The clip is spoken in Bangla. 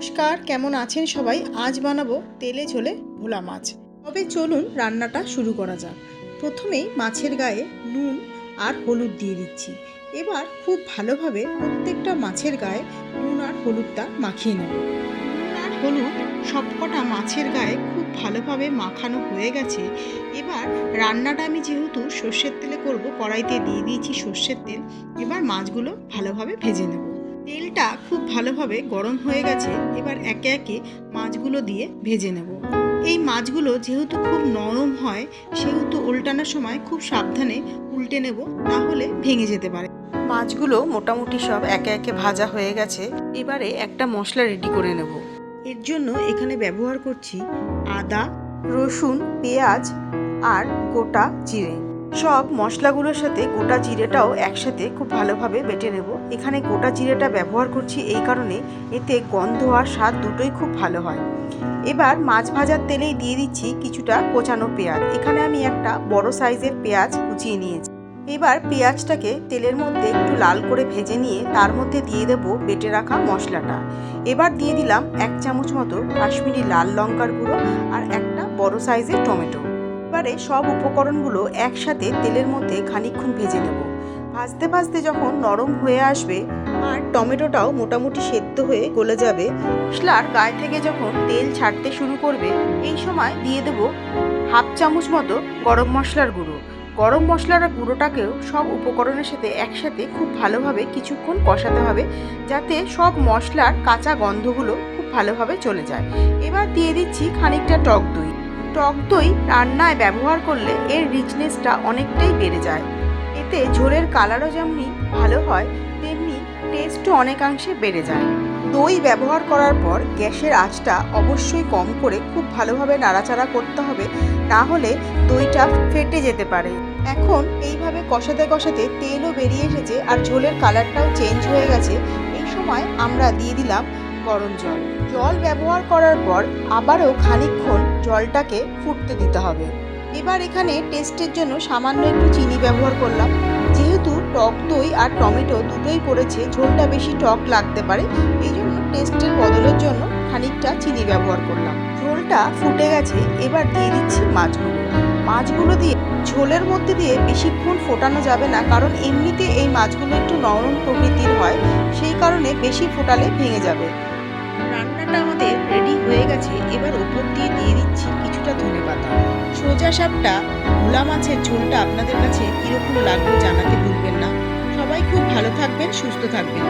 নমস্কার, কেমন আছেন সবাই? আজ বানাবো তেলে ঝোলে ভোলা মাছ। তবে চলুন রান্নাটা শুরু করা যাক। প্রথমেই মাছের গায়ে নুন আর হলুদ দিয়ে দিচ্ছি। এবার খুব ভালোভাবে প্রত্যেকটা মাছের গায়ে নুন আর হলুদটা মাখিয়ে নেব। নুন আর হলুদ সবকটা মাছের গায়ে খুব ভালোভাবে মাখানো হয়ে গেছে। এবার রান্নাটা আমি যেহেতু সর্ষের তেলে করব, কড়াইতে দিয়ে দিয়েছি সর্ষের তেল। এবার মাছগুলো ভালোভাবে ভেজে নেব। তেলটা খুব ভালোভাবে গরম হয়ে গেছে। এবার একে একে মাছগুলো দিয়ে ভেজে নেব। এই মাছগুলো যেহেতু খুব নরম হয়, সেহেতু উল্টানোর সময় খুব সাবধানে উল্টে নেব, না হলে ভেঙে যেতে পারে। মাছগুলো মোটামুটি সব একে একে ভাজা হয়ে গেছে। এবারে একটা মশলা রেডি করে নেব। এর জন্য এখানে ব্যবহার করছি আদা, রসুন, পেঁয়াজ আর গোটা জিরে। সব মশলাগুলোর সাথে গোটা জিরেটাও একসাথে খুব ভালোভাবে বেটে নেব। এখানে গোটা জিরেটা ব্যবহার করছি এই কারণে, এতে গন্ধ আর স্বাদ দুটোই খুব ভালো হয়। এবার মাছ ভাজার তেলেই দিয়ে দিচ্ছি কিছুটা কোচানো পেঁয়াজ। এখানে আমি একটা বড় সাইজের পেঁয়াজ কুচিয়ে নিয়েছি। এবার পেঁয়াজটাকে তেলের মধ্যে একটু লাল করে ভেজে নিয়ে তার মধ্যে দিয়ে দেব বেটে রাখা মশলাটা। এবার দিয়ে দিলাম 1 চামচ মতো কাশ্মীরি লাল লঙ্কার গুঁড়ো আর একটা বড় সাইজের টমেটো। এবারে সব উপকরণগুলো একসাথে তেলের মধ্যে খানিকক্ষণ ভেজে নেব। ভাজতে ভাজতে যখন নরম হয়ে আসবে আর টমেটোটাও মোটামুটি সেদ্ধ হয়ে গলে যাবে, মশলার গায়ে থেকে যখন তেল ছাড়তে শুরু করবে, এই সময় দিয়ে দেব 1/2 চামচ মতো গরম মশলার গুঁড়ো। গরম মশলার গুঁড়োটাকেও সব উপকরণের সাথে একসাথে খুব ভালোভাবে কিছুক্ষণ কষাতে হবে, যাতে সব মশলার কাঁচা গন্ধগুলো খুব ভালোভাবে চলে যায়। এবার দিয়ে দিচ্ছি খানিকটা টক দই। টক দই রান্নায় ব্যবহার করলে এর রিচনেসটা অনেকটাই বেড়ে যায়। এতে ঝোলের কালারও যেমনি ভালো হয়, তেমনি টেস্টও অনেকাংশে বেড়ে যায়। দই ব্যবহার করার পর গ্যাসের আঁচটা অবশ্যই কম করে খুব ভালোভাবে নাড়াচাড়া করতে হবে, না হলে দইটা ফেটে যেতে পারে। এখন এইভাবে কষাতে কষাতে তেলও বেরিয়ে এসেছে আর ঝোলের কালারটাও চেঞ্জ হয়ে গেছে। এই সময় আমরা দিয়ে দিলাম গরম জল। জল ব্যবহার করার পর আবারও খানিকক্ষণ জলটাকে ফুটতে দিতে হবে। এবার এখানে টেস্টের জন্য সামান্য একটু চিনি ব্যবহার করলাম। যেহেতু টক দই আর টমেটো দুটোই পড়েছে, ঝোলটা বেশি টক লাগতে পারে, এই জন্য টেস্টের বদলের জন্য খানিকটা চিনি ব্যবহার করলাম। ঝোলটা ফুটে গেছে। এবার দিয়ে দিচ্ছি মাছগুলো দিয়ে ঝোলের মধ্যে দিয়ে বেশিক্ষণ ফোটানো যাবে না, কারণ এমনিতে এই মাছগুলো একটু নরম প্রকৃতির হয়, সেই কারণে বেশি ফোটালে ভেঙে যাবে। রান্নাটা আমাদের রেডি হয়ে গেছে। এবার ওপর দিয়ে দিচ্ছি কিছুটা ধনেপাতা। সোজা সাপটা ভোলা মাছের ঝোলটা আপনাদের কাছে কীরকম লাগলো জানাতে ভুলবেন না। সবাই খুব ভালো থাকবেন, সুস্থ থাকবেন।